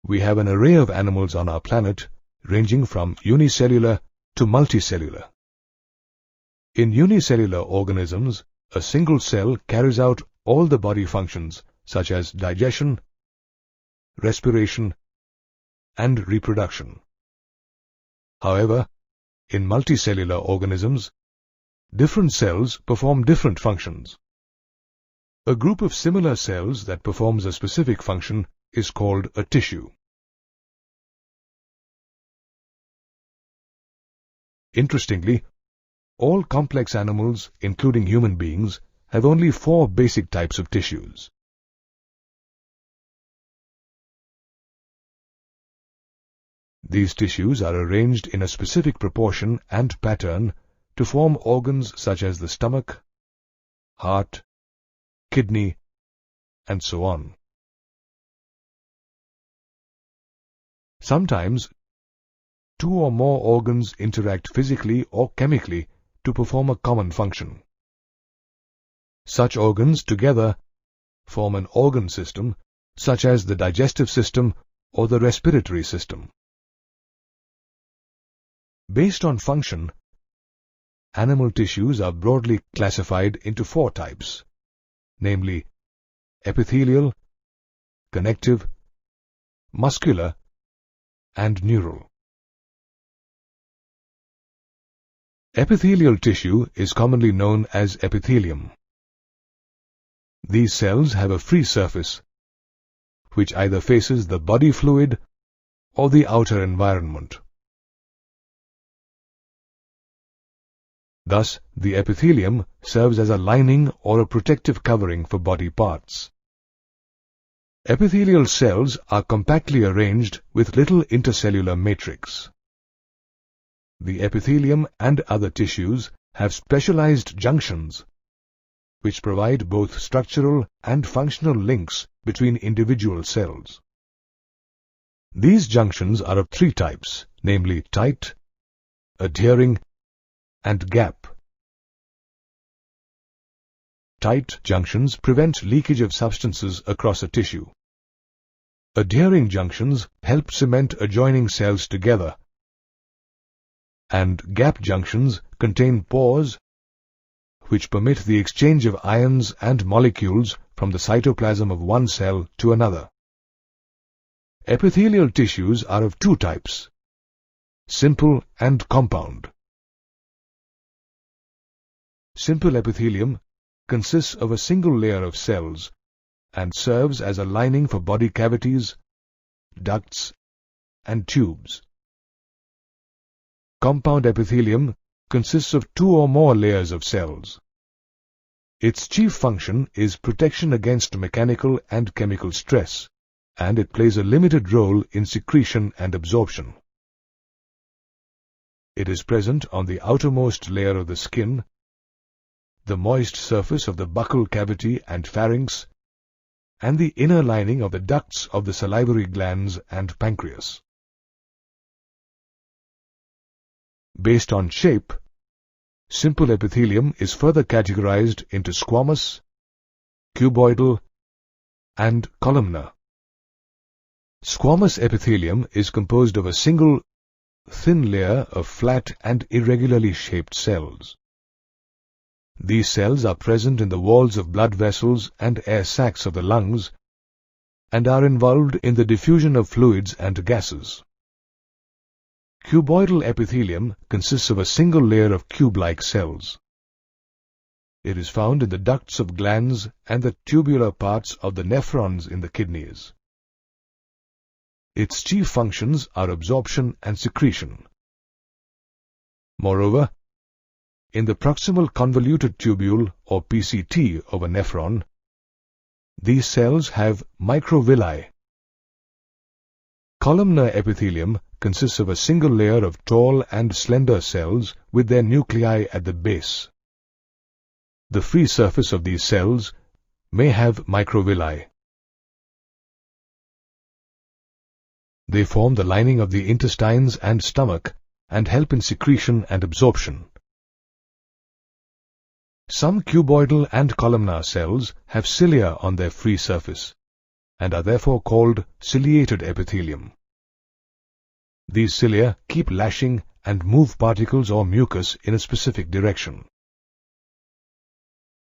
we have an array of animals on our planet ranging from unicellular to multicellular. In unicellular organisms, a single cell carries out all the body functions such as digestion, respiration, and reproduction. However, in multicellular organisms, different cells perform different functions. A group of similar cells that performs a specific function is called a tissue. Interestingly, all complex animals, including human beings, have only 4 basic types of tissues. These tissues are arranged in a specific proportion and pattern to form organs such as the stomach, heart, kidney, and so on. Sometimes, 2 or more organs interact physically or chemically to perform a common function. Such organs together form an organ system, such as the digestive system or the respiratory system. Based on function, animal tissues are broadly classified into 4 types, namely epithelial, connective, muscular, and neural. Epithelial tissue is commonly known as epithelium. These cells have a free surface, which either faces the body fluid or the outer environment. Thus, the epithelium serves as a lining or a protective covering for body parts. Epithelial cells are compactly arranged with little intercellular matrix. The epithelium and other tissues have specialized junctions, which provide both structural and functional links between individual cells. These junctions are of 3 types, namely tight, adhering, and gap. Tight junctions prevent leakage of substances across a tissue. Adhering junctions help cement adjoining cells together, and gap junctions contain pores which permit the exchange of ions and molecules from the cytoplasm of one cell to another. Epithelial tissues are of 2 types, simple and compound. Simple epithelium consists of a single layer of cells and serves as a lining for body cavities, ducts, and tubes. Compound epithelium consists of 2 or more layers of cells. Its chief function is protection against mechanical and chemical stress, and it plays a limited role in secretion and absorption. It is present on the outermost layer of the skin, the moist surface of the buccal cavity and pharynx, and the inner lining of the ducts of the salivary glands and pancreas. Based on shape, simple epithelium is further categorized into squamous, cuboidal, and columnar. Squamous epithelium is composed of a single, thin layer of flat and irregularly shaped cells. These cells are present in the walls of blood vessels and air sacs of the lungs and are involved in the diffusion of fluids and gases. Cuboidal epithelium consists of a single layer of cube-like cells. It is found in the ducts of glands and the tubular parts of the nephrons in the kidneys. Its chief functions are absorption and secretion. Moreover, in the proximal convoluted tubule or PCT of a nephron, these cells have microvilli. Columnar epithelium consists of a single layer of tall and slender cells with their nuclei at the base. The free surface of these cells may have microvilli. They form the lining of the intestines and stomach and help in secretion and absorption. Some cuboidal and columnar cells have cilia on their free surface. and are therefore called ciliated epithelium. These cilia keep lashing and move particles or mucus in a specific direction.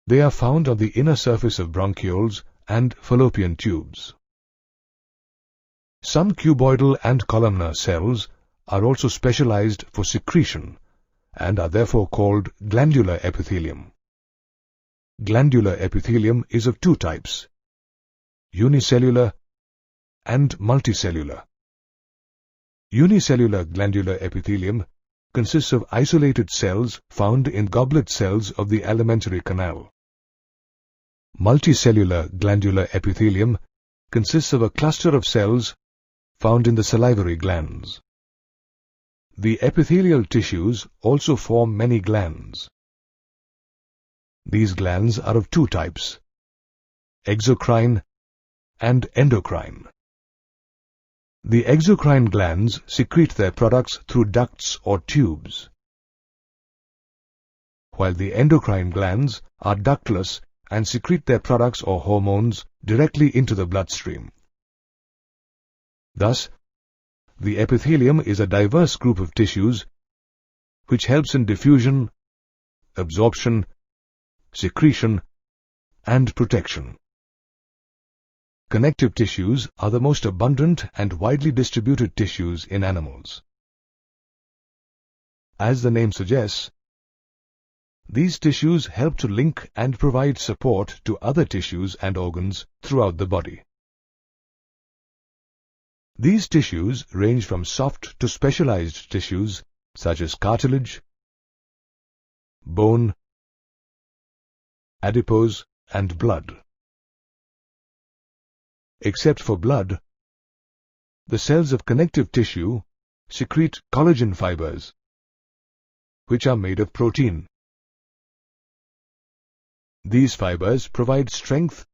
They are found on the inner surface of bronchioles and fallopian tubes. Some cuboidal and columnar cells are also specialized for secretion and are therefore called glandular epithelium. Glandular epithelium is of two types, unicellular and multicellular. Unicellular glandular epithelium consists of isolated cells found in goblet cells of the alimentary canal. Multicellular glandular epithelium consists of a cluster of cells found in the salivary glands. The epithelial tissues also form many glands. These glands are of two types, exocrine and endocrine. The exocrine glands secrete their products through ducts or tubes, while the endocrine glands are ductless and secrete their products or hormones directly into the bloodstream. Thus, the epithelium is a diverse group of tissues which helps in diffusion, absorption, secretion, and protection. Connective tissues are the most abundant and widely distributed tissues in animals. As the name suggests, these tissues help to link and provide support to other tissues and organs throughout the body. These tissues range from soft to specialized tissues such as cartilage, bone, adipose, and blood. Except for blood, the cells of connective tissue secrete collagen fibers, which are made of protein. These fibers provide strength,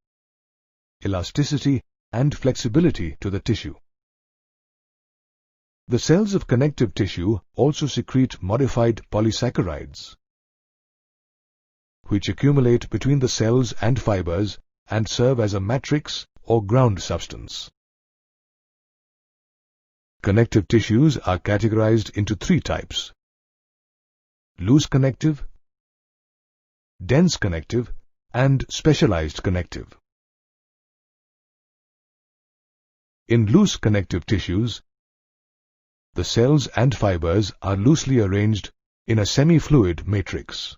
elasticity, and flexibility to the tissue. The cells of connective tissue also secrete modified polysaccharides, which accumulate between the cells and fibers and serve as a matrix or ground substance. Connective tissues are categorized into three types: loose connective, dense connective, and specialized connective. In loose connective tissues, the cells and fibers are loosely arranged in a semi-fluid matrix.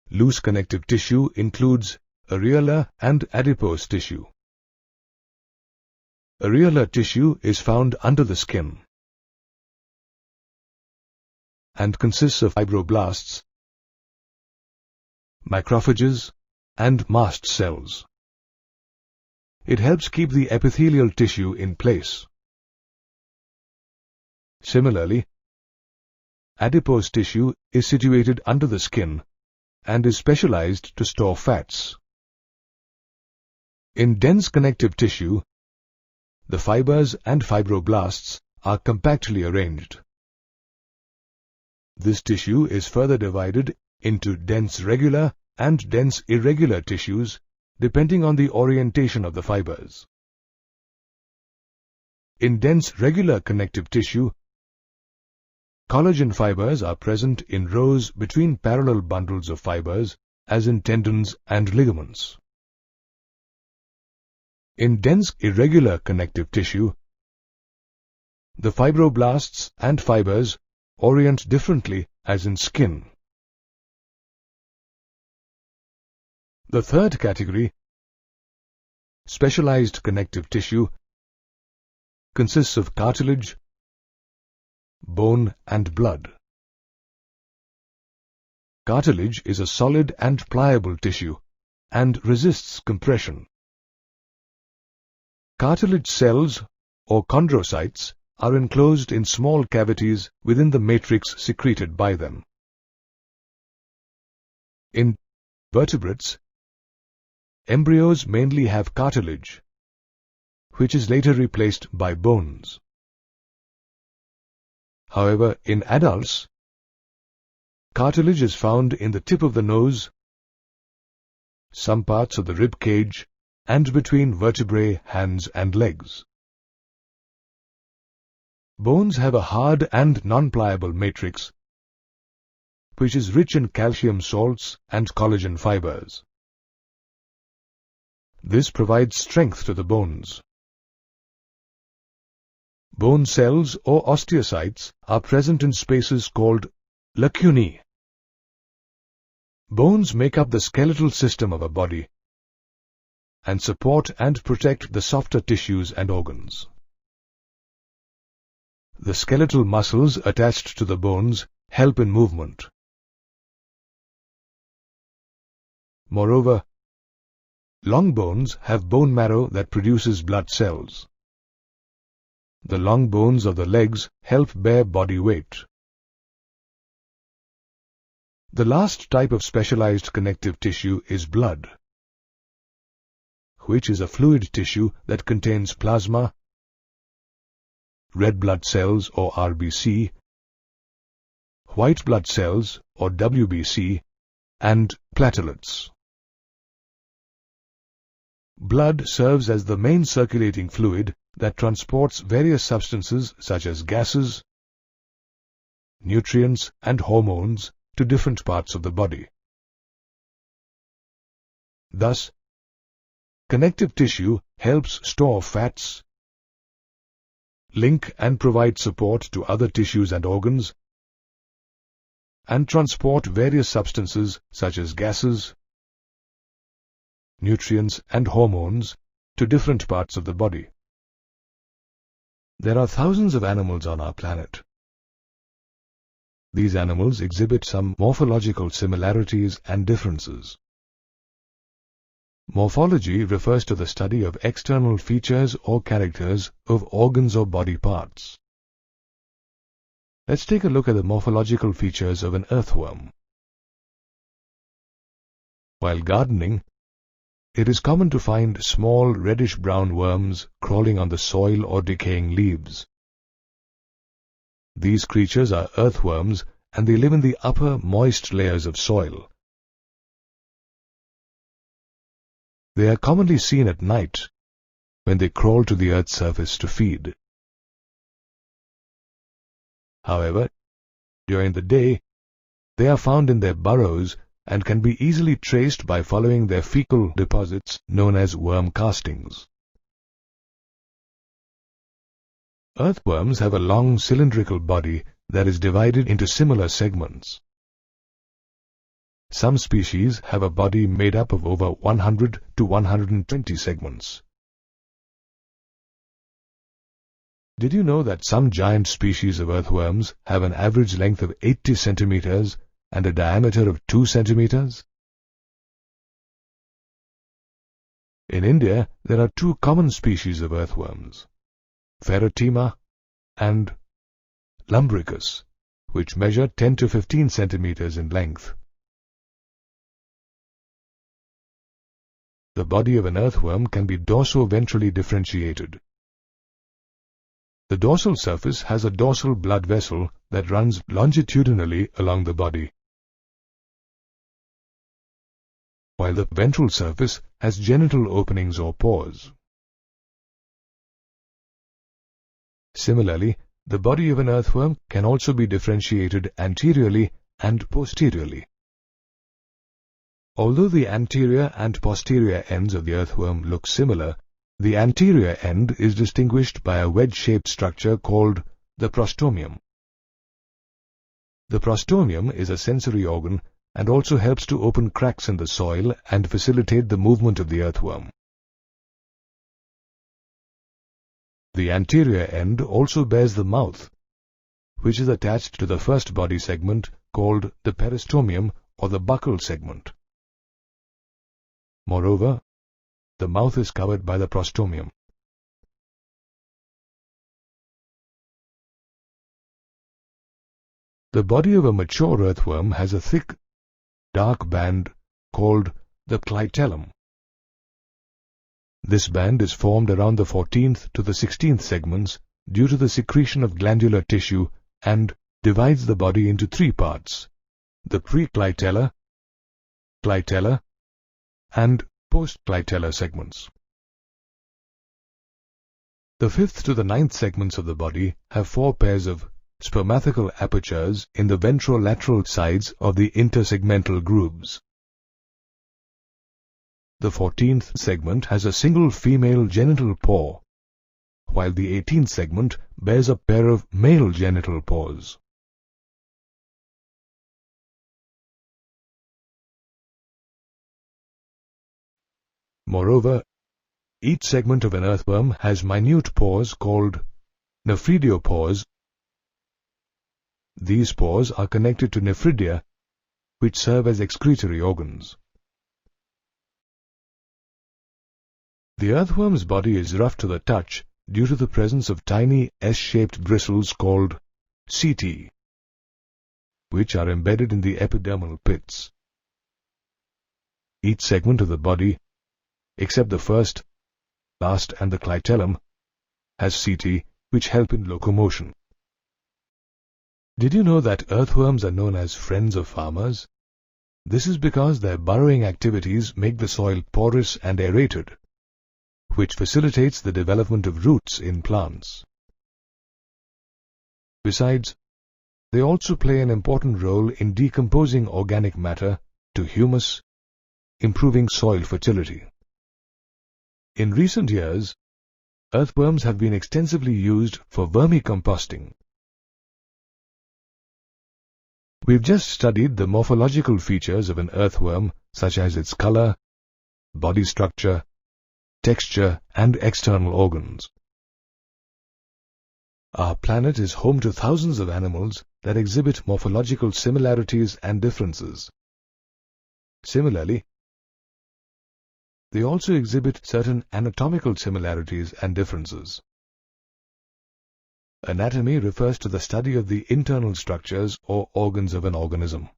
Loose connective tissue includes areolar and adipose tissue. Areolar tissue is found under the skin and consists of fibroblasts, macrophages, and mast cells. It helps keep the epithelial tissue in place. Similarly, adipose tissue is situated under the skin and is specialized to store fats. In dense connective tissue, the fibers and fibroblasts are compactly arranged. This tissue is further divided into dense regular and dense irregular tissues depending on the orientation of the fibers. In dense regular connective tissue, collagen fibers are present in rows between parallel bundles of fibers, as in tendons and ligaments. In dense irregular connective tissue, the fibroblasts and fibers orient differently, as in skin. The third category, specialized connective tissue, consists of cartilage, bone, and blood. Cartilage is a solid and pliable tissue and resists compression. Cartilage cells, or chondrocytes, are enclosed in small cavities within the matrix secreted by them. In vertebrates, embryos mainly have cartilage, which is later replaced by bones. However, in adults, cartilage is found in the tip of the nose, some parts of the rib cage, and between vertebrae, hands and legs. Bones have a hard and non-pliable matrix, which is rich in calcium salts and collagen fibers. This provides strength to the bones. Bone cells or osteocytes are present in spaces called lacunae. Bones make up the skeletal system of a body and support and protect the softer tissues and organs. The skeletal muscles attached to the bones help in movement. Moreover, long bones have bone marrow that produces blood cells. The long bones of the legs help bear body weight. The last type of specialized connective tissue is blood, which is a fluid tissue that contains plasma, red blood cells or RBC, white blood cells or WBC, and platelets. Blood serves as the main circulating fluid that transports various substances such as gases, nutrients, and hormones to different parts of the body. Thus, connective tissue helps store fats, link and provide support to other tissues and organs, and transport various substances such as gases, nutrients, and hormones to different parts of the body. There are thousands of animals on our planet. These animals exhibit some morphological similarities and differences. Morphology refers to the study of external features or characters of organs or body parts. Let's take a look at the morphological features of an earthworm. While gardening, it is common to find small reddish-brown worms crawling on the soil or decaying leaves. These creatures are earthworms and they live in the upper moist layers of soil. They are commonly seen at night when they crawl to the earth's surface to feed. However, during the day, they are found in their burrows and can be easily traced by following their fecal deposits known as worm castings. Earthworms have a long cylindrical body that is divided into similar segments. Some species have a body made up of over 100 to 120 segments. Did you know that some giant species of earthworms have an average length of 80 centimeters and a diameter of 2 centimeters? In India, there are two common species of earthworms, Ferrotima and Lumbricus, which measure 10 to 15 centimeters in length. The body of an earthworm can be dorso-ventrally differentiated. The dorsal surface has a dorsal blood vessel that runs longitudinally along the body, while the ventral surface has genital openings or pores. Similarly, the body of an earthworm can also be differentiated anteriorly and posteriorly. Although the anterior and posterior ends of the earthworm look similar, the anterior end is distinguished by a wedge-shaped structure called the prostomium. The prostomium is a sensory organ and also helps to open cracks in the soil and facilitate the movement of the earthworm. The anterior end also bears the mouth, which is attached to the first body segment called the peristomium or the buccal segment. Moreover, the mouth is covered by the prostomium. The body of a mature earthworm has a thick, dark band called the clitellum. This band is formed around the 14th to the 16th segments due to the secretion of glandular tissue and divides the body into three parts: the preclitellar, clitella, and postclitellar segments. The 5th to the 9th segments of the body have 4 pairs of spermatical apertures in the ventrolateral sides of the intersegmental grooves. The 14th segment has a single female genital pore, while the 18th segment bears a pair of male genital pores. Moreover, each segment of an earthworm has minute pores called nephridiopores. These pores are connected to nephridia, which serve as excretory organs. The earthworm's body is rough to the touch due to the presence of tiny S-shaped bristles called setae, which are embedded in the epidermal pits. Each segment of the body, except the first, last and the clitellum, has setae which help in locomotion. Did you know that earthworms are known as friends of farmers? This is because their burrowing activities make the soil porous and aerated, which facilitates the development of roots in plants. Besides, they also play an important role in decomposing organic matter to humus, improving soil fertility. In recent years, earthworms have been extensively used for vermicomposting. We've just studied the morphological features of an earthworm, such as its color, body structure, texture, and external organs. Our planet is home to thousands of animals that exhibit morphological similarities and differences. Similarly, they also exhibit certain anatomical similarities and differences. Anatomy refers to the study of the internal structures or organs of an organism.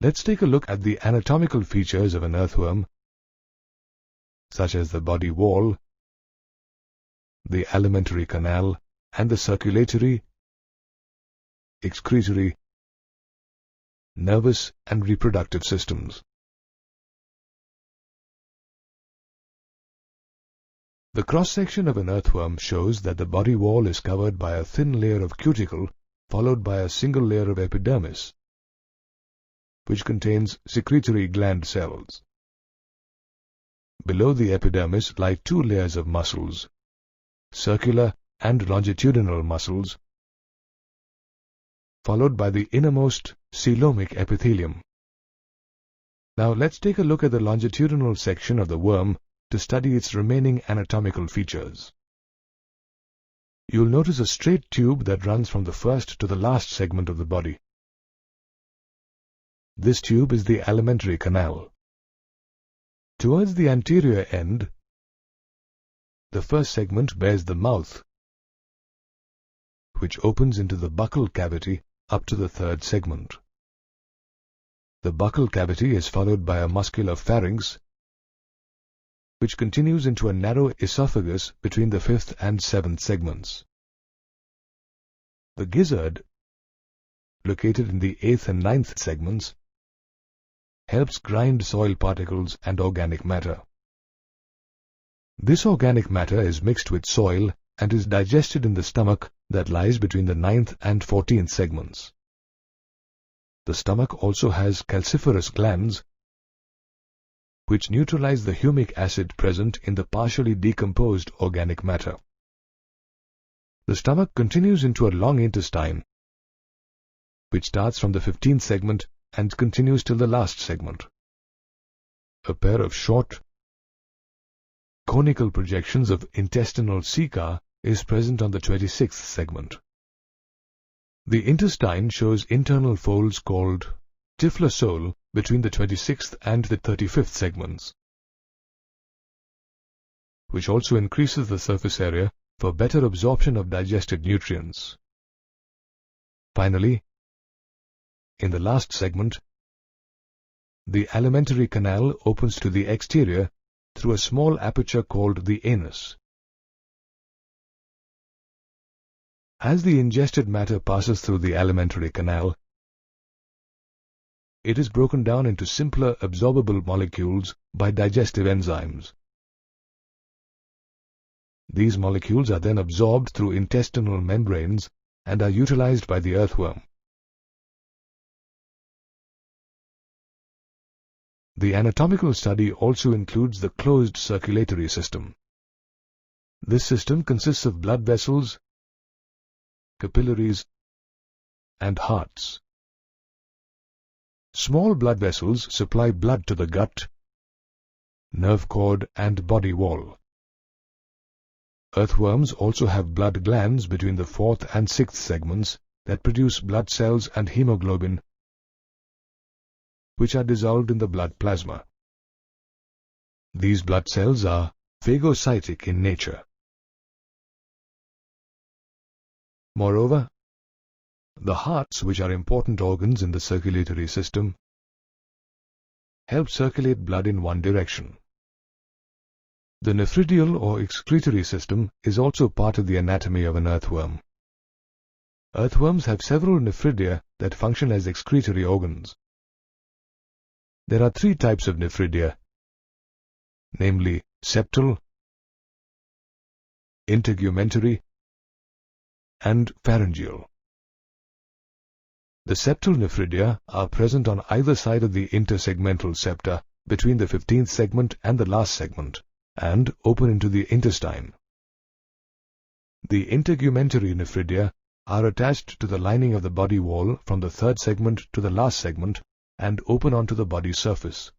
Let's take a look at the anatomical features of an earthworm, such as the body wall, the alimentary canal, and the circulatory, excretory, nervous, and reproductive systems. The cross-section of an earthworm shows that the body wall is covered by a thin layer of cuticle followed by a single layer of epidermis, which contains secretory gland cells. Below the epidermis lie 2 layers of muscles, circular and longitudinal muscles, followed by the innermost coelomic epithelium. Now let's take a look at the longitudinal section of the worm to study its remaining anatomical features. You'll notice a straight tube that runs from the first to the last segment of the body. This tube is the alimentary canal. Towards the anterior end, the first segment bears the mouth, which opens into the buccal cavity up to the 3rd segment. The buccal cavity is followed by a muscular pharynx, which continues into a narrow esophagus between the 5th and 7th segments. The gizzard, located in the 8th and 9th segments, helps grind soil particles and organic matter. This organic matter is mixed with soil and is digested in the stomach that lies between the 9th and 14th segments. The stomach also has calciferous glands, which neutralize the humic acid present in the partially decomposed organic matter. The stomach continues into a long intestine, which starts from the 15th segment and continues till the last segment. A pair of short, conical projections of intestinal ceca is present on the 26th segment. The intestine shows internal folds called typhlosole between the 26th and the 35th segments, which also increases the surface area for better absorption of digested nutrients. Finally, in the last segment, the alimentary canal opens to the exterior through a small aperture called the anus. As the ingested matter passes through the alimentary canal, it is broken down into simpler absorbable molecules by digestive enzymes. These molecules are then absorbed through intestinal membranes and are utilized by the earthworm. The anatomical study also includes the closed circulatory system. This system consists of blood vessels, capillaries, and hearts. Small blood vessels supply blood to the gut, nerve cord, and body wall. Earthworms also have blood glands between the fourth and sixth segments that produce blood cells and hemoglobin, which are dissolved in the blood plasma. These blood cells are phagocytic in nature. Moreover, the hearts, which are important organs in the circulatory system, help circulate blood in one direction. The nephridial or excretory system is also part of the anatomy of an earthworm. Earthworms have several nephridia that function as excretory organs. There are three types of nephridia, namely septal, integumentary, and pharyngeal. The septal nephridia are present on either side of the intersegmental septa between the 15th segment and the last segment, and open into the intestine. The integumentary nephridia are attached to the lining of the body wall from the 3rd segment to the last segment and open onto the body surface.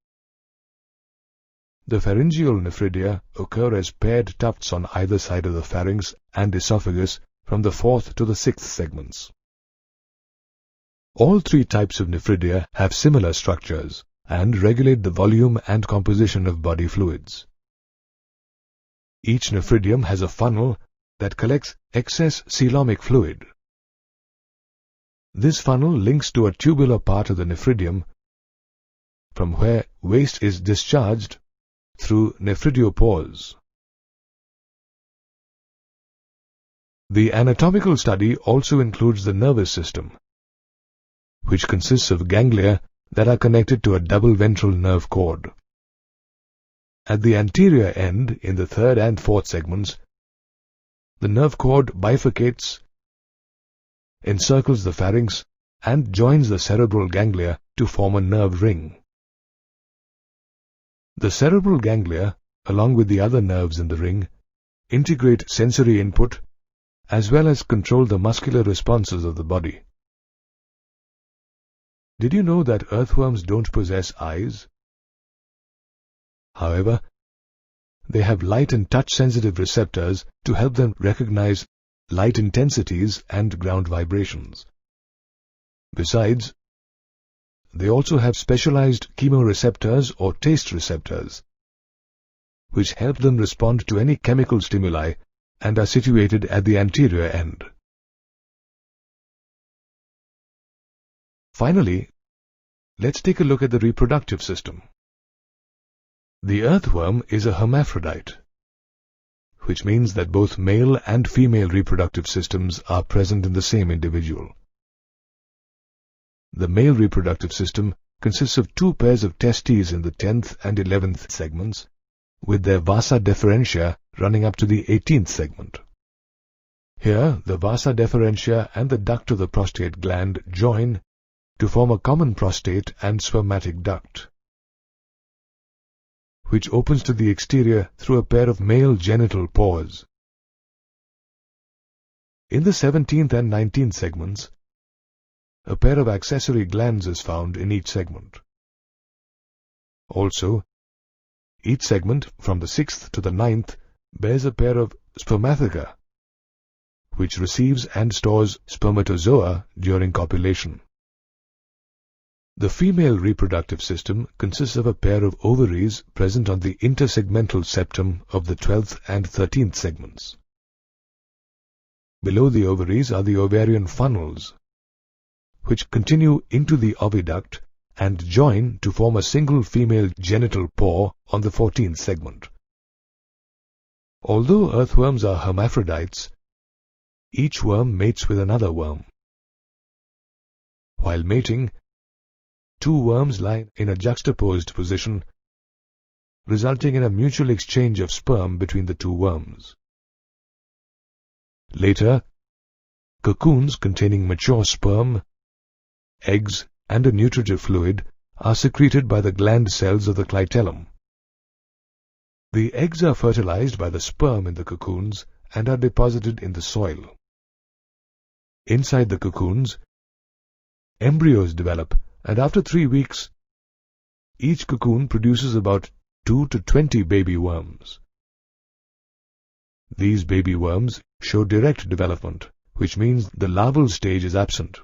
The pharyngeal nephridia occur as paired tufts on either side of the pharynx and esophagus from the 4th to the 6th segments. All three types of nephridia have similar structures and regulate the volume and composition of body fluids. Each nephridium has a funnel that collects excess coelomic fluid. This funnel links to a tubular part of the nephridium from where waste is discharged through nephridiopores. The anatomical study also includes the nervous system, which consists of ganglia that are connected to a double ventral nerve cord. At the anterior end, in the 3rd and 4th segments, the nerve cord bifurcates, encircles the pharynx, and joins the cerebral ganglia to form a nerve ring. The cerebral ganglia, along with the other nerves in the ring, integrate sensory input as well as control the muscular responses of the body. Did you know that earthworms don't possess eyes? However, they have light and touch-sensitive receptors to help them recognize light intensities and ground vibrations. Besides, they also have specialized chemoreceptors or taste receptors, which help them respond to any chemical stimuli and are situated at the anterior end. Finally, let's take a look at the reproductive system. The earthworm is a hermaphrodite, which means that both male and female reproductive systems are present in the same individual. The male reproductive system consists of 2 pairs of testes in the 10th and 11th segments, with their vasa deferentia running up to the 18th segment. Here, the vasa deferentia and the duct of the prostate gland join to form a common prostate and spermatic duct, which opens to the exterior through a pair of male genital pores. In the 17th and 19th segments, a pair of accessory glands is found in each segment. Also, each segment from the 6th to the 9th bears a pair of spermatheca, which receives and stores spermatozoa during copulation. The female reproductive system consists of a pair of ovaries present on the intersegmental septum of the 12th and 13th segments. Below the ovaries are the ovarian funnels, which continue into the oviduct and join to form a single female genital pore on the 14th segment. Although earthworms are hermaphrodites, each worm mates with another worm. While mating, 2 worms lie in a juxtaposed position, resulting in a mutual exchange of sperm between the 2 worms. Later, cocoons containing mature sperm, eggs, and a nutritive fluid are secreted by the gland cells of the clitellum. The eggs are fertilized by the sperm in the cocoons and are deposited in the soil. Inside the cocoons, embryos develop, and after 3 weeks, each cocoon produces about 2 to 20 baby worms. These baby worms show direct development, which means the larval stage is absent.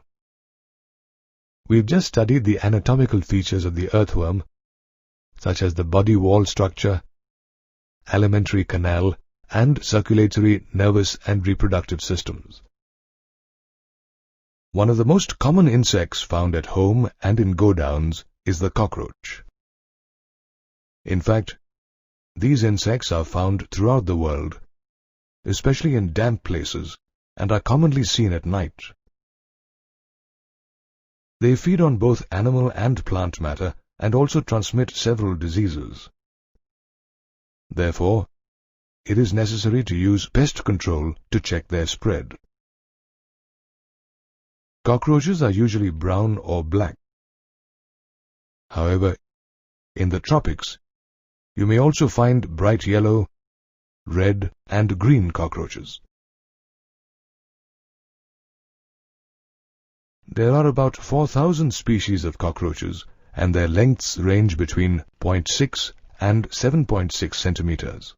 We've just studied the anatomical features of the earthworm, such as the body wall structure, alimentary canal, and circulatory, nervous, and reproductive systems. One of the most common insects found at home and in godowns is the cockroach. In fact, these insects are found throughout the world, especially in damp places, and are commonly seen at night. They feed on both animal and plant matter and also transmit several diseases. Therefore, it is necessary to use pest control to check their spread. Cockroaches are usually brown or black. However, in the tropics, you may also find bright yellow, red, and green cockroaches. There are about 4,000 species of cockroaches, and their lengths range between 0.6 and 7.6 centimeters.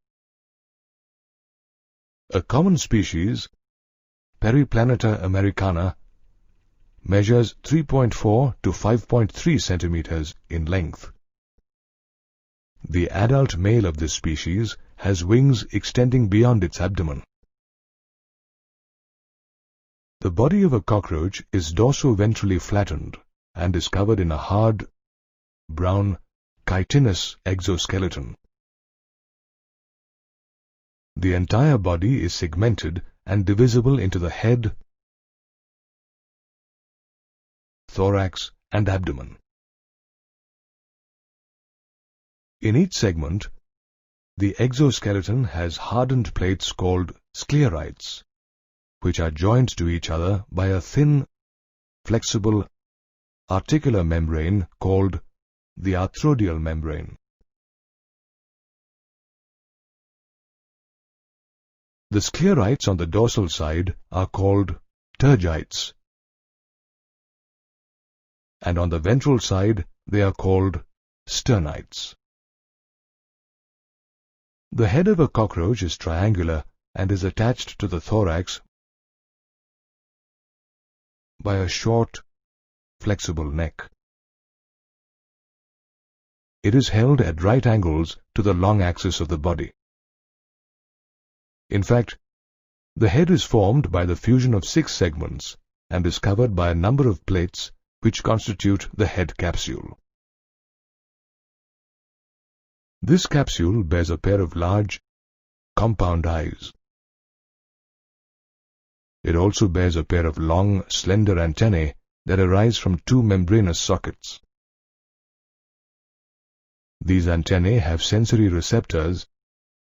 A common species, Periplaneta americana, measures 3.4 to 5.3 centimeters in length. The adult male of this species has wings extending beyond its abdomen. The body of a cockroach is dorso-ventrally flattened and is covered in a hard, brown, chitinous exoskeleton. The entire body is segmented and divisible into the head, thorax, and abdomen. In each segment, the exoskeleton has hardened plates called sclerites, which are joined to each other by a thin, flexible, articular membrane called the arthrodial membrane. The sclerites on the dorsal side are called tergites, and on the ventral side they are called sternites. The head of a cockroach is triangular and is attached to the thorax by a short, flexible neck. It is held at right angles to the long axis of the body. In fact, the head is formed by the fusion of 6 segments and is covered by a number of plates which constitute the head capsule. This capsule bears a pair of large, compound eyes. It also bears a pair of long, slender antennae that arise from 2 membranous sockets. These antennae have sensory receptors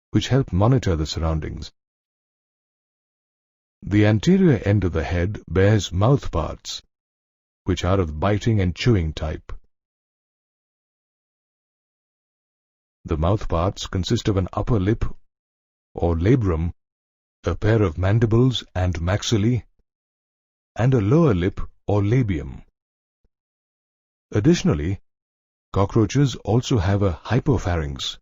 which help monitor the surroundings. The anterior end of the head bears mouth parts, which are of biting and chewing type. The mouth parts consist of an upper lip, or labrum, a pair of mandibles and maxillae, and a lower lip, or labium. Additionally, cockroaches also have a hypopharynx,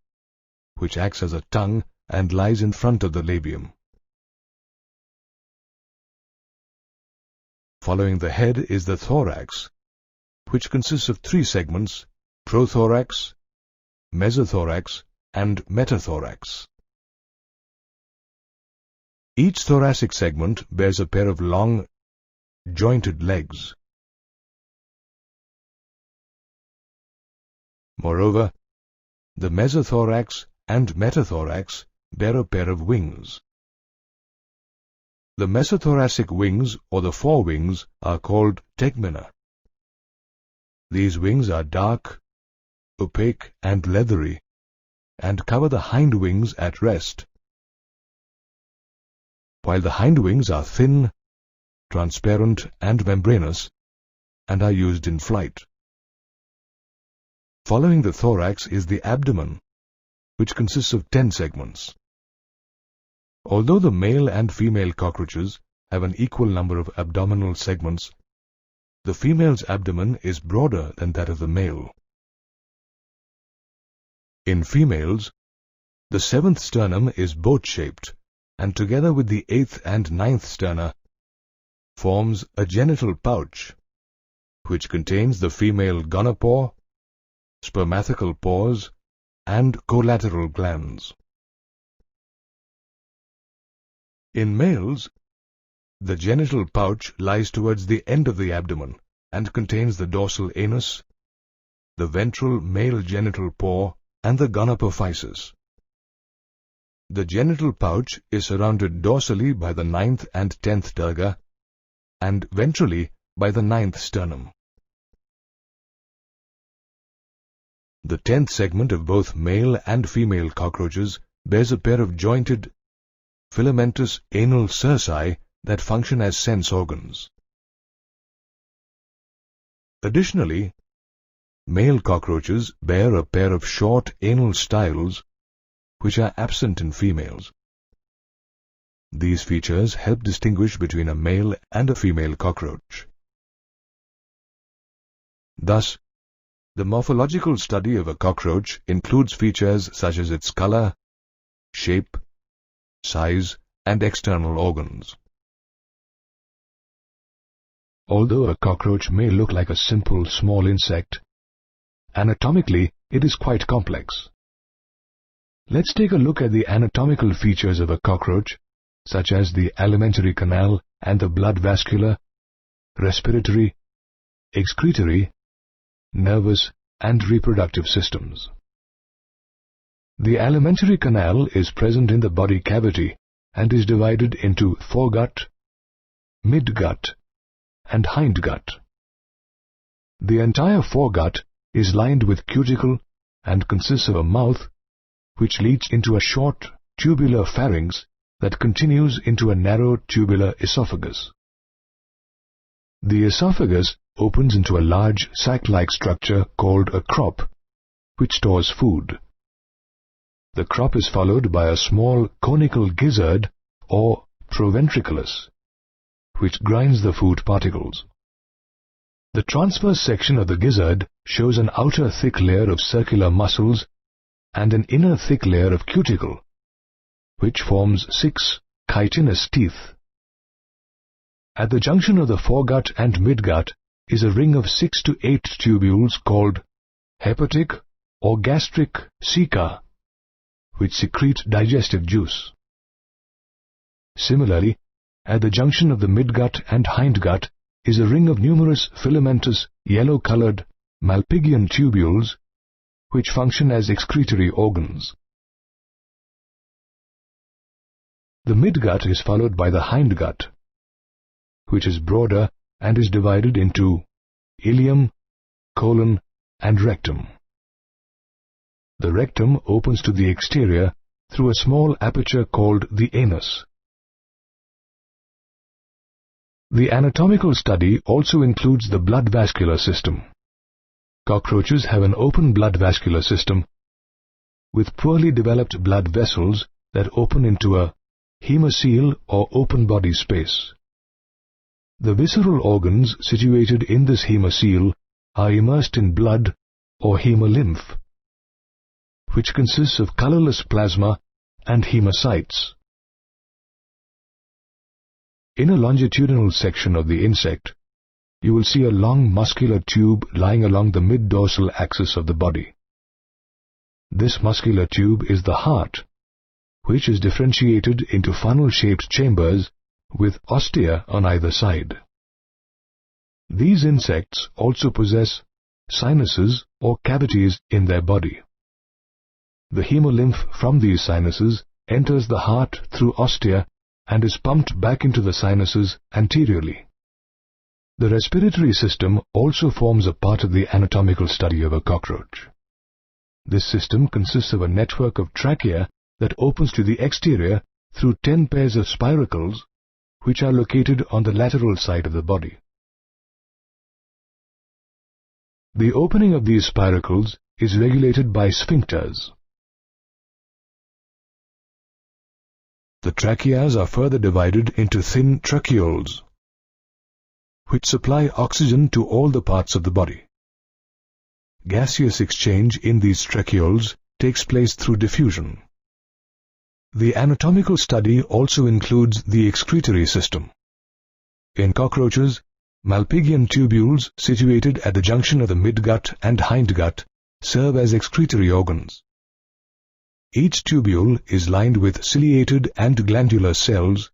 which acts as a tongue and lies in front of the labium. Following the head is the thorax, which consists of 3 segments: prothorax, mesothorax, and metathorax. Each thoracic segment bears a pair of long, jointed legs. Moreover, the mesothorax and metathorax bear a pair of wings. The mesothoracic wings, or the forewings, are called tegmina. These wings are dark, opaque, and leathery, and cover the hind wings at rest, while the hind wings are thin, transparent and membranous, and are used in flight. Following the thorax is the abdomen, which consists of 10 segments. Although the male and female cockroaches have an equal number of abdominal segments, the female's abdomen is broader than that of the male. In females, the 7th sternum is boat-shaped, and together with the 8th and 9th sterna, forms a genital pouch, which contains the female gonopore, spermatical pores, and collateral glands. In males, the genital pouch lies towards the end of the abdomen and contains the dorsal anus, the ventral male genital pore, and the gonopophysis. The genital pouch is surrounded dorsally by the 9th and 10th terga and ventrally by the 9th sternum. The 10th segment of both male and female cockroaches bears a pair of jointed, filamentous anal cerci that function as sense organs. Additionally, male cockroaches bear a pair of short anal styles which are absent in females. These features help distinguish between a male and a female cockroach. Thus, the morphological study of a cockroach includes features such as its color, shape, size, and external organs. Although a cockroach may look like a simple small insect, anatomically it is quite complex. Let's take a look at the anatomical features of a cockroach, such as the alimentary canal and the blood vascular, respiratory, excretory, nervous, and reproductive systems. The alimentary canal is present in the body cavity and is divided into foregut, midgut, and hindgut. The entire foregut is lined with cuticle and consists of a mouth which leads into a short tubular pharynx that continues into a narrow tubular esophagus. The esophagus opens into a large sac-like structure called a crop, which stores food. The crop is followed by a small conical gizzard or proventriculus, which grinds the food particles. The transverse section of the gizzard shows an outer thick layer of circular muscles and an inner thick layer of cuticle, which forms 6 chitinous teeth. At the junction of the foregut and midgut is a ring of 6 to 8 tubules called hepatic or gastric ceca, which secrete digestive juice. Similarly, at the junction of the midgut and hindgut is a ring of numerous filamentous, yellow-colored Malpighian tubules which function as excretory organs. The midgut is followed by the hindgut, which is broader and is divided into ileum, colon, and rectum. The rectum opens to the exterior through a small aperture called the anus. The anatomical study also includes the blood vascular system. Cockroaches have an open blood vascular system with poorly developed blood vessels that open into a hemocele or open body space. The visceral organs situated in this hemocele are immersed in blood or hemolymph, which consists of colorless plasma and hemocytes. In a longitudinal section of the insect, you will see a long muscular tube lying along the mid-dorsal axis of the body. This muscular tube is the heart, which is differentiated into funnel-shaped chambers with ostia on either side. These insects also possess sinuses or cavities in their body. The hemolymph from these sinuses enters the heart through ostia and is pumped back into the sinuses anteriorly. The respiratory system also forms a part of the anatomical study of a cockroach. This system consists of a network of trachea that opens to the exterior through 10 pairs of spiracles, which are located on the lateral side of the body. The opening of these spiracles is regulated by sphincters. The tracheas are further divided into thin tracheoles, which supply oxygen to all the parts of the body. Gaseous exchange in these tracheoles takes place through diffusion. The anatomical study also includes the excretory system. In cockroaches, Malpighian tubules situated at the junction of the midgut and hindgut serve as excretory organs. Each tubule is lined with ciliated and glandular cells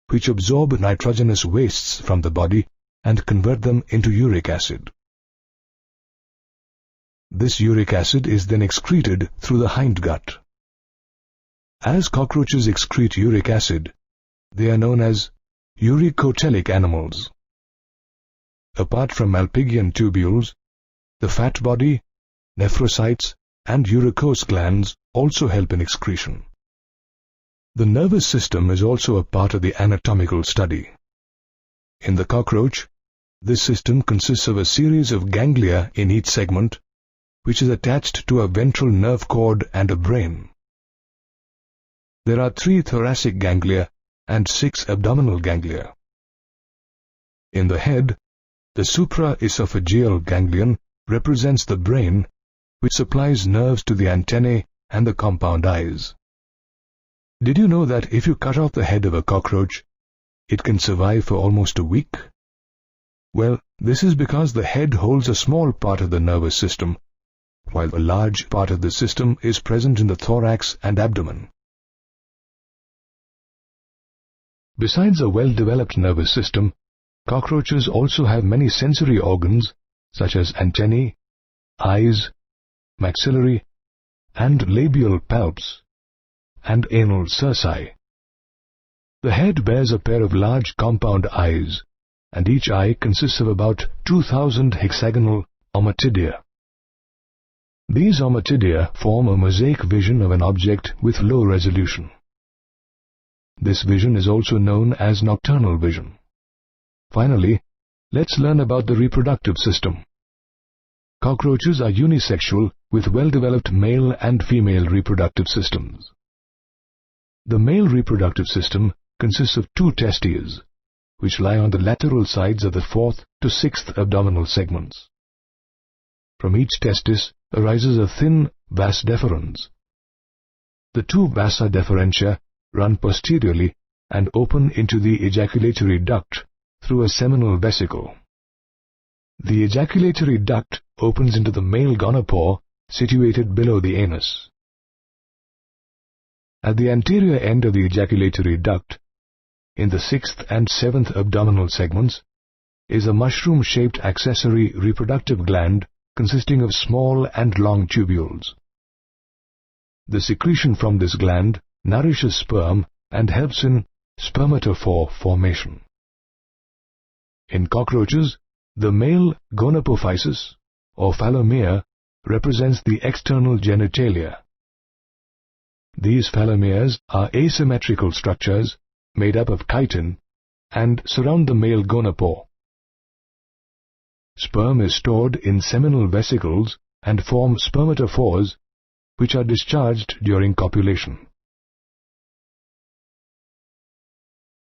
which absorb nitrogenous wastes from the body and convert them into uric acid. This uric acid is then excreted through the hindgut. As cockroaches excrete uric acid, they are known as uricotelic animals. Apart from Malpighian tubules, the fat body, nephrocytes, and uricose glands also help in excretion. The nervous system is also a part of the anatomical study. In the cockroach, this system consists of a series of ganglia in each segment, which is attached to a ventral nerve cord and a brain. There are 3 thoracic ganglia and 6 abdominal ganglia. In the head, the supraesophageal ganglion represents the brain, which supplies nerves to the antennae and the compound eyes. Did you know that if you cut off the head of a cockroach, it can survive for almost a week? Well, this is because the head holds a small part of the nervous system, while a large part of the system is present in the thorax and abdomen. Besides a well-developed nervous system, cockroaches also have many sensory organs such as antennae, eyes, maxillary, and labial palps, and anal cerci. The head bears a pair of large compound eyes, and each eye consists of about 2,000 hexagonal ommatidia. These ommatidia form a mosaic vision of an object with low resolution. This vision is also known as nocturnal vision. Finally, let's learn about the reproductive system. Cockroaches are unisexual with well-developed male and female reproductive systems. The male reproductive system consists of 2 testes, which lie on the lateral sides of the 4th to 6th abdominal segments. From each testis arises a thin vas deferens. The 2 vasa deferentia run posteriorly and open into the ejaculatory duct through a seminal vesicle. The ejaculatory duct opens into the male gonopore situated below the anus. At the anterior end of the ejaculatory duct, in the 6th and 7th abdominal segments, is a mushroom-shaped accessory reproductive gland consisting of small and long tubules. The secretion from this gland nourishes sperm and helps in spermatophore formation. In cockroaches, the male gonopophysis or phallomere represents the external genitalia. These phallomeres are asymmetrical structures made up of chitin and surround the male gonopore. Sperm is stored in seminal vesicles and form spermatophores, which are discharged during copulation.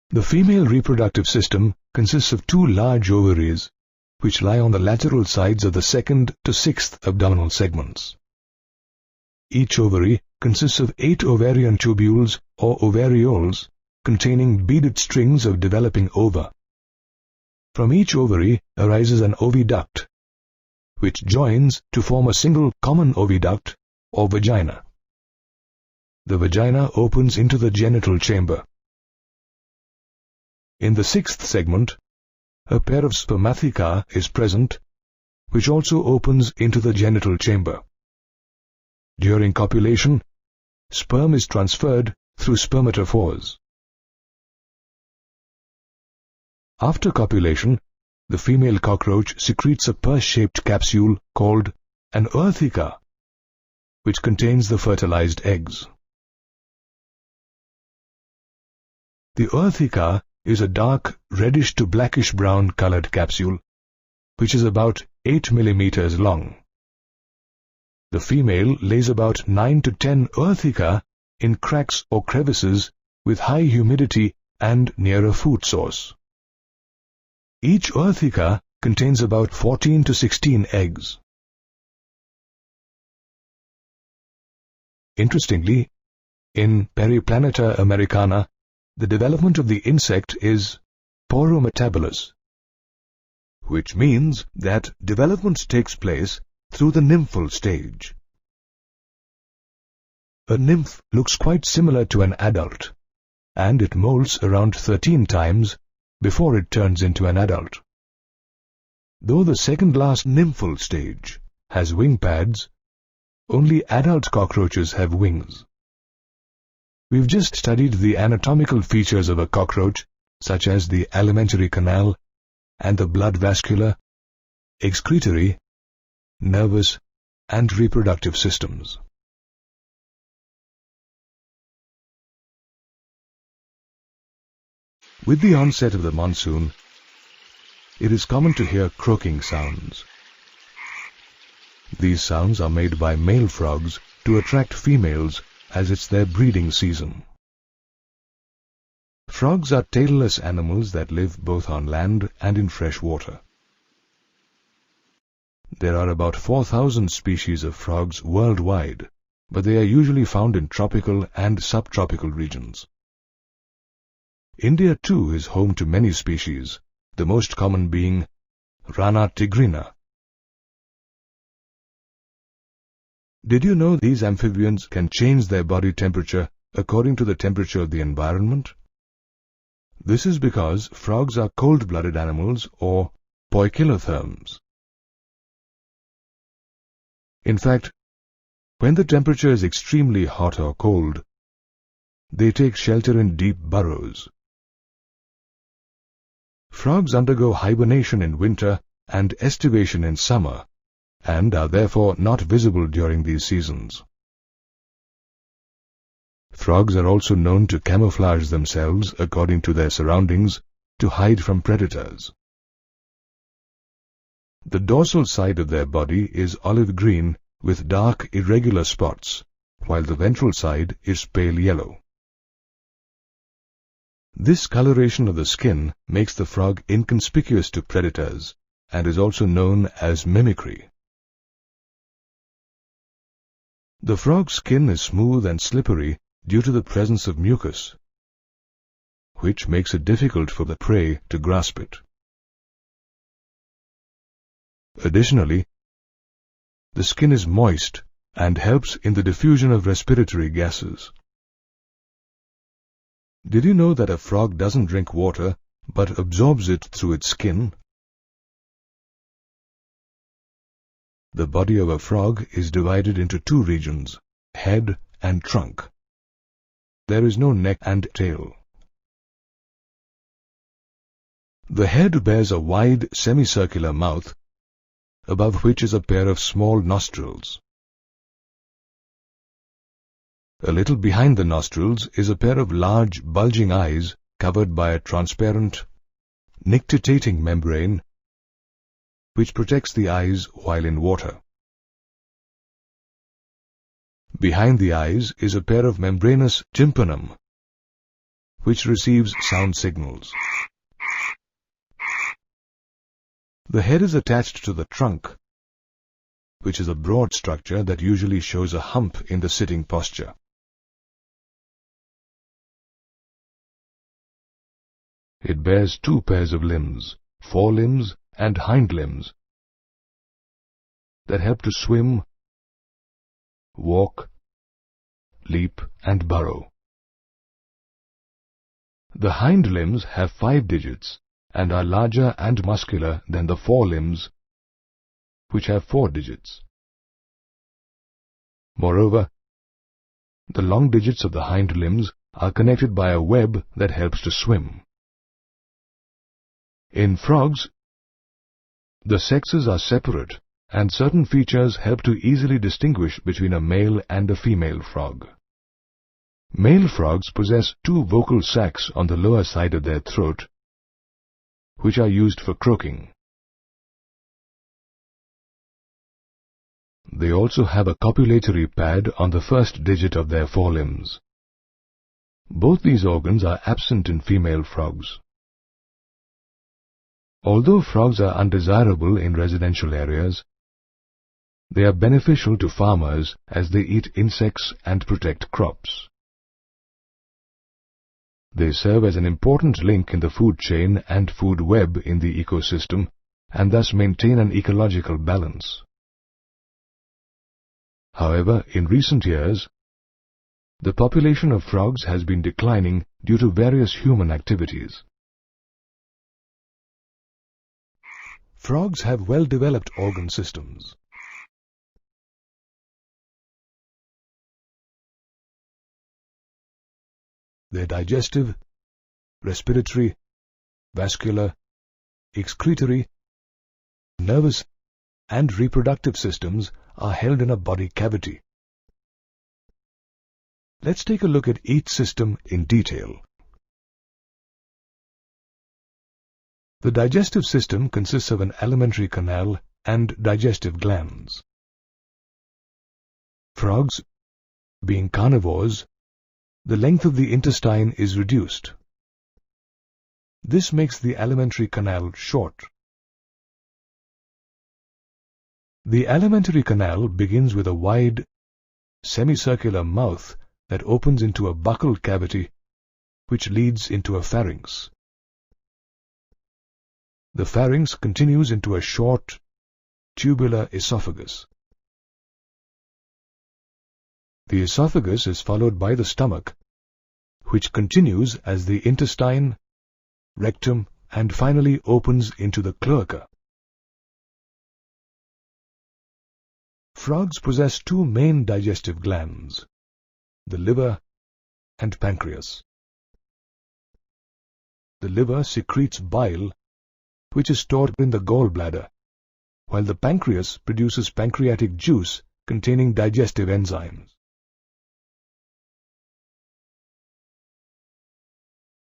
The female reproductive system consists of 2 large ovaries, which lie on the lateral sides of the 2nd to 6th abdominal segments. Each ovary consists of 8 ovarian tubules or ovarioles containing beaded strings of developing ova. From each ovary arises an oviduct, which joins to form a single common oviduct or vagina. The vagina opens into the genital chamber. In the 6th segment, a pair of spermatheca is present, which also opens into the genital chamber. During copulation, sperm is transferred through spermatophores. After copulation, the female cockroach secretes a purse-shaped capsule called an ootheca, which contains the fertilized eggs. The earthica is a dark reddish to blackish brown colored capsule which is about 8 millimeters long. The female lays about 9 to 10 earthica in cracks or crevices with high humidity and near a food source. Each earthica contains about 14 to 16 eggs. Interestingly, in Periplaneta americana, the development of the insect is porometabolous, which means that development takes place through the nymphal stage. A nymph looks quite similar to an adult, and it molts around 13 times before it turns into an adult. Though the second last nymphal stage has wing pads, only adult cockroaches have wings. We've just studied the anatomical features of a cockroach, such as the alimentary canal and the blood vascular, excretory, nervous, and reproductive systems. With the onset of the monsoon, it is common to hear croaking sounds. These sounds are made by male frogs to attract females as it's their breeding season. Frogs are tailless animals that live both on land and in fresh water. There are about 4,000 species of frogs worldwide, but they are usually found in tropical and subtropical regions. India too is home to many species, the most common being Rana tigrina. Did you know these amphibians can change their body temperature according to the temperature of the environment? This is because frogs are cold-blooded animals or poikilotherms. In fact, when the temperature is extremely hot or cold, they take shelter in deep burrows. Frogs undergo hibernation in winter and estivation in summer, and are therefore not visible during these seasons. Frogs are also known to camouflage themselves according to their surroundings to hide from predators. The dorsal side of their body is olive green with dark irregular spots, while the ventral side is pale yellow. This coloration of the skin makes the frog inconspicuous to predators and is also known as mimicry. The frog's skin is smooth and slippery due to the presence of mucus, which makes it difficult for the prey to grasp it. Additionally, the skin is moist and helps in the diffusion of respiratory gases. Did you know that a frog doesn't drink water but absorbs it through its skin? The body of a frog is divided into two regions, head and trunk. There is no neck and tail. The head bears a wide semicircular mouth, above which is a pair of small nostrils. A little behind the nostrils is a pair of large bulging eyes covered by a transparent, nictitating membrane which protects the eyes while in water. Behind the eyes is a pair of membranous tympanum which receives sound signals. The head is attached to the trunk, which is a broad structure that usually shows a hump in the sitting posture. It bears two pairs of limbs, forelimbs and hind limbs, that help to swim, walk, leap and burrow. The hind limbs have 5 digits and are larger and muscular than the forelimbs, which have 4 digits. Moreover, the long digits of the hind limbs are connected by a web that helps to swim. In frogs, the sexes are separate, and certain features help to easily distinguish between a male and a female frog. Male frogs possess two vocal sacs on the lower side of their throat, which are used for croaking. They also have a copulatory pad on the first digit of their forelimbs. Both these organs are absent in female frogs. Although frogs are undesirable in residential areas, they are beneficial to farmers as they eat insects and protect crops. They serve as an important link in the food chain and food web in the ecosystem and thus maintain an ecological balance. However, in recent years, the population of frogs has been declining due to various human activities. Frogs have well-developed organ systems. Their digestive, respiratory, vascular, excretory, nervous, and reproductive systems are held in a body cavity. Let's take a look at each system in detail. The digestive system consists of an alimentary canal and digestive glands. Frogs, being carnivores, the length of the intestine is reduced. This makes the alimentary canal short. The alimentary canal begins with a wide, semicircular mouth that opens into a buccal cavity, which leads into a pharynx. The pharynx continues into a short, tubular esophagus. The esophagus is followed by the stomach, which continues as the intestine, rectum, and finally opens into the cloaca. Frogs possess two main digestive glands, the liver and pancreas. The liver secretes bile, which is stored in the gallbladder, while the pancreas produces pancreatic juice containing digestive enzymes.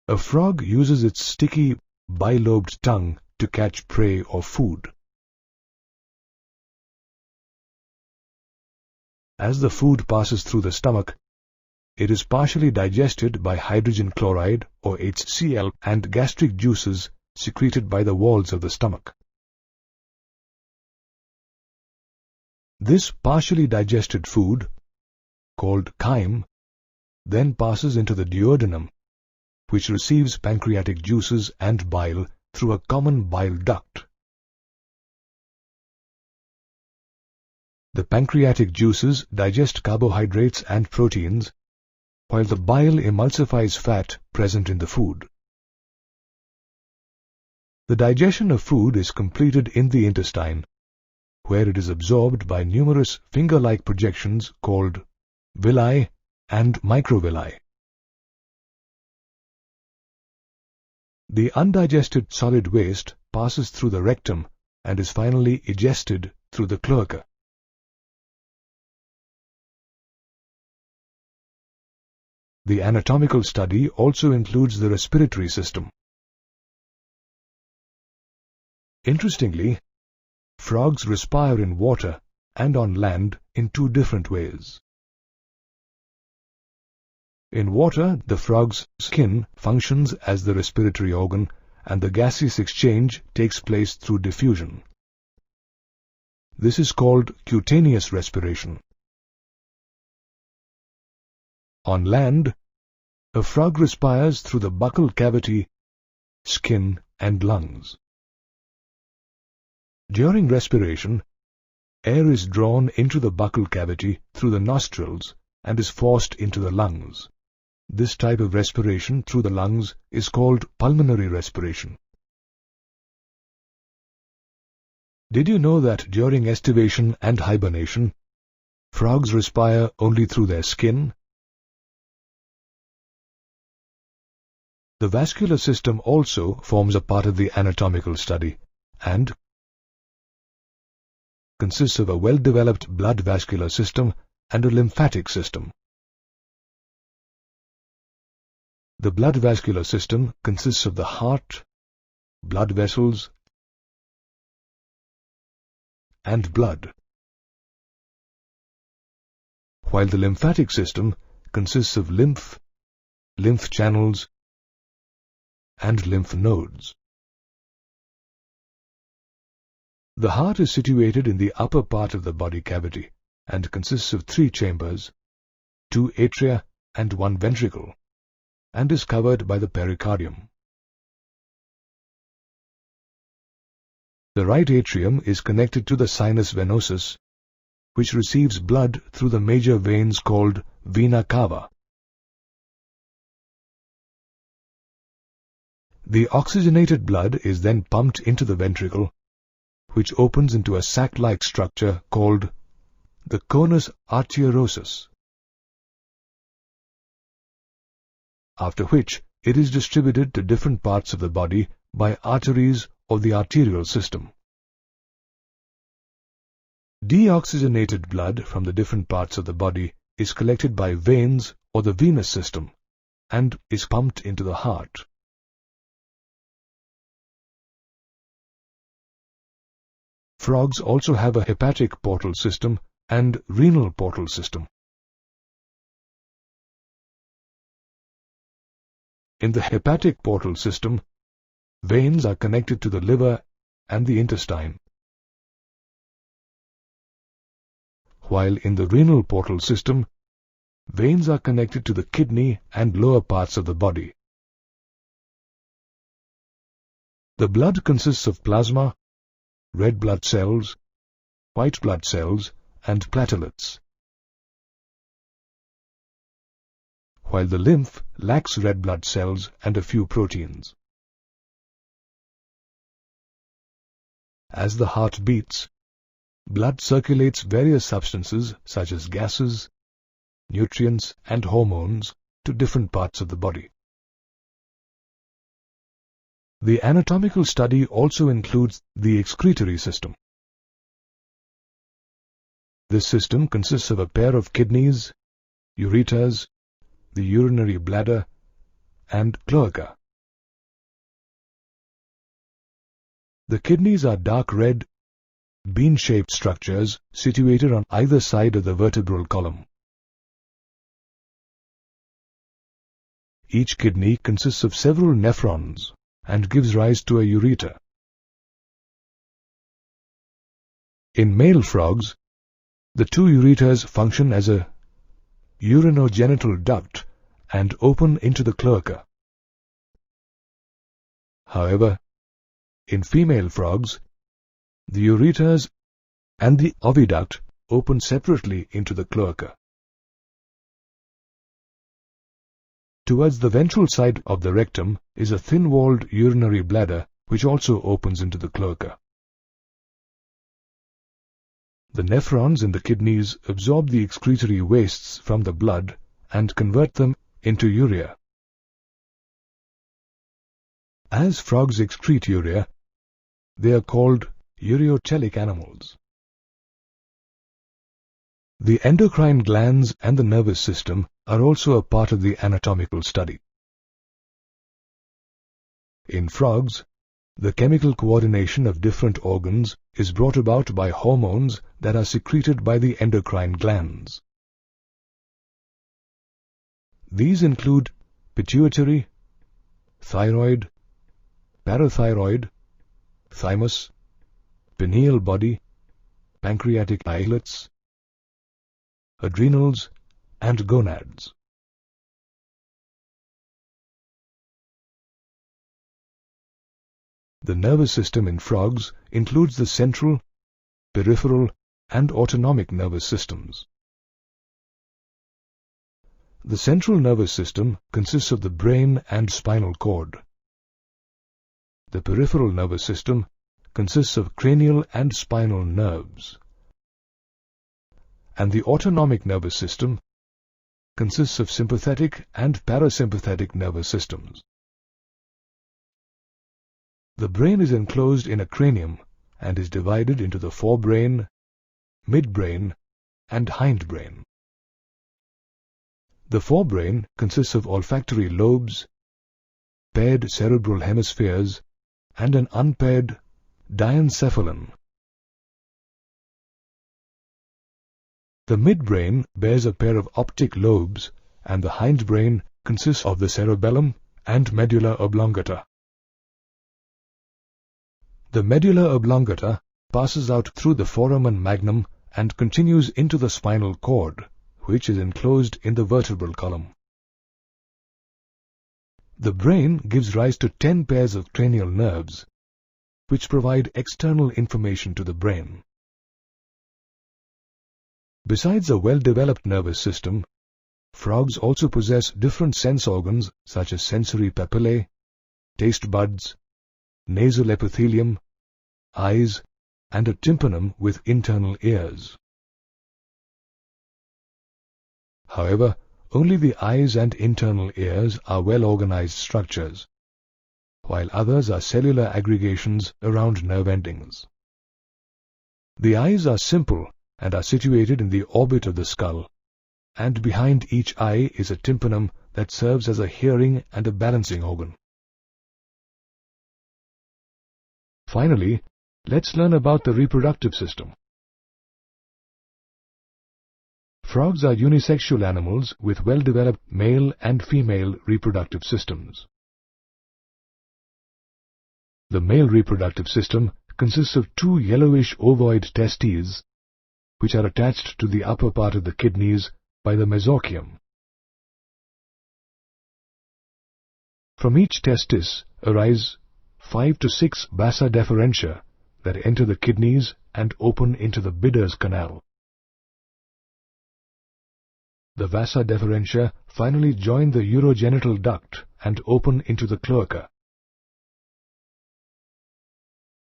A frog uses its sticky, bilobed tongue to catch prey or food. As the food passes through the stomach, it is partially digested by hydrogen chloride or HCl and gastric juices secreted by the walls of the stomach. This partially digested food, called chyme, then passes into the duodenum, which receives pancreatic juices and bile through a common bile duct. The pancreatic juices digest carbohydrates and proteins, while the bile emulsifies fat present in the food. The digestion of food is completed in the intestine, where it is absorbed by numerous finger-like projections called villi and microvilli. The undigested solid waste passes through the rectum and is finally egested through the cloaca. The anatomical study also includes the respiratory system. Interestingly, frogs respire in water and on land in two different ways. In water, the frog's skin functions as the respiratory organ, and the gaseous exchange takes place through diffusion. This is called cutaneous respiration. On land, a frog respires through the buccal cavity, skin, and lungs. During respiration, air is drawn into the buccal cavity through the nostrils and is forced into the lungs. This type of respiration through the lungs is called pulmonary respiration. Did you know that during estivation and hibernation, frogs respire only through their skin? The vascular system also forms a part of the anatomical study and consists of a well-developed blood vascular system and a lymphatic system. The blood vascular system consists of the heart, blood vessels, and blood, while the lymphatic system consists of lymph, lymph channels, and lymph nodes. The heart is situated in the upper part of the body cavity and consists of 3 chambers, 2 atria and 1 ventricle, and is covered by the pericardium. The right atrium is connected to the sinus venosus, which receives blood through the major veins called vena cava. The oxygenated blood is then pumped into the ventricle, which opens into a sac-like structure called the conus arteriosus, after which it is distributed to different parts of the body by arteries of the arterial system. Deoxygenated blood from the different parts of the body is collected by veins or the venous system and is pumped into the heart. Frogs also have a hepatic portal system and renal portal system. In the hepatic portal system, veins are connected to the liver and the intestine, while in the renal portal system, veins are connected to the kidney and lower parts of the body. The blood consists of plasma, red blood cells, white blood cells, and platelets, while the lymph lacks red blood cells and a few proteins. As the heart beats, blood circulates various substances such as gases, nutrients, and hormones to different parts of the body. The anatomical study also includes the excretory system. This system consists of a pair of kidneys, ureters, the urinary bladder, and cloaca. The kidneys are dark red, bean-shaped structures situated on either side of the vertebral column. Each kidney consists of several nephrons and gives rise to a ureter. In male frogs, the 2 ureters function as a urinogenital duct and open into the cloaca. However, in female frogs, the ureters and the oviduct open separately into the cloaca. Towards the ventral side of the rectum is a thin-walled urinary bladder which also opens into the cloaca. The nephrons in the kidneys absorb the excretory wastes from the blood and convert them into urea. As frogs excrete urea, they are called ureotelic animals. The endocrine glands and the nervous system are also a part of the anatomical study. In frogs, the chemical coordination of different organs is brought about by hormones that are secreted by the endocrine glands. These include pituitary, thyroid, parathyroid, thymus, pineal body, pancreatic islets, adrenals, and gonads. The nervous system in frogs includes the central, peripheral, and autonomic nervous systems. The central nervous system consists of the brain and spinal cord. The peripheral nervous system consists of cranial and spinal nerves. And the autonomic nervous system consists of sympathetic and parasympathetic nervous systems. The brain is enclosed in a cranium and is divided into the forebrain, midbrain, and hindbrain. The forebrain consists of olfactory lobes, paired cerebral hemispheres, and an unpaired diencephalon. The midbrain bears a pair of optic lobes, and the hindbrain consists of the cerebellum and medulla oblongata. The medulla oblongata passes out through the foramen magnum and continues into the spinal cord, which is enclosed in the vertebral column. The brain gives rise to 10 pairs of cranial nerves, which provide external information to the brain. Besides a well-developed nervous system, frogs also possess different sense organs such as sensory papillae, taste buds, nasal epithelium, eyes, and a tympanum with internal ears. However, only the eyes and internal ears are well-organized structures, while others are cellular aggregations around nerve endings. The eyes are simple and are situated in the orbit of the skull, and behind each eye is a tympanum that serves as a hearing and a balancing organ. Finally, let's learn about the reproductive system. Frogs are unisexual animals with well-developed male and female reproductive systems. The male reproductive system consists of 2 yellowish ovoid testes, which are attached to the upper part of the kidneys by the mesochium. From each testis arise 5 to 6 vasa deferentia that enter the kidneys and open into the Bidder's canal. The vasa deferentia finally join the urogenital duct and open into the cloaca.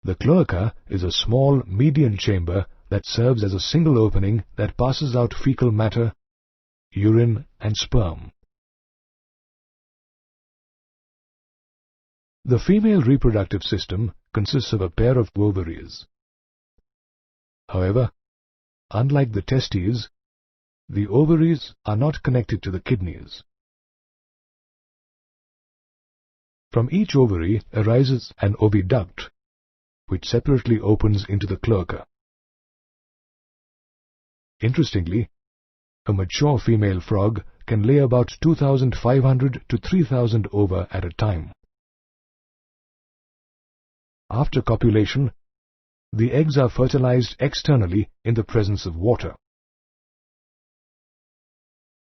The cloaca is a small median chamber that serves as a single opening that passes out fecal matter, urine, and sperm. The female reproductive system consists of a pair of ovaries. However, unlike the testes, the ovaries are not connected to the kidneys. From each ovary arises an oviduct, which separately opens into the cloaca. Interestingly, a mature female frog can lay about 2,500 to 3,000 ova at a time. After copulation, the eggs are fertilized externally in the presence of water.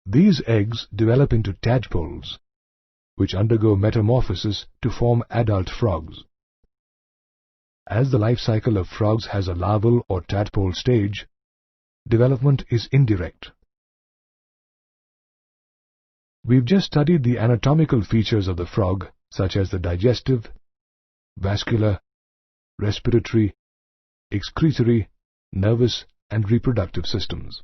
These eggs develop into tadpoles, which undergo metamorphosis to form adult frogs. As the life cycle of frogs has a larval or tadpole stage, development is indirect. We've just studied the anatomical features of the frog, such as the digestive, vascular, respiratory, excretory, nervous, and reproductive systems.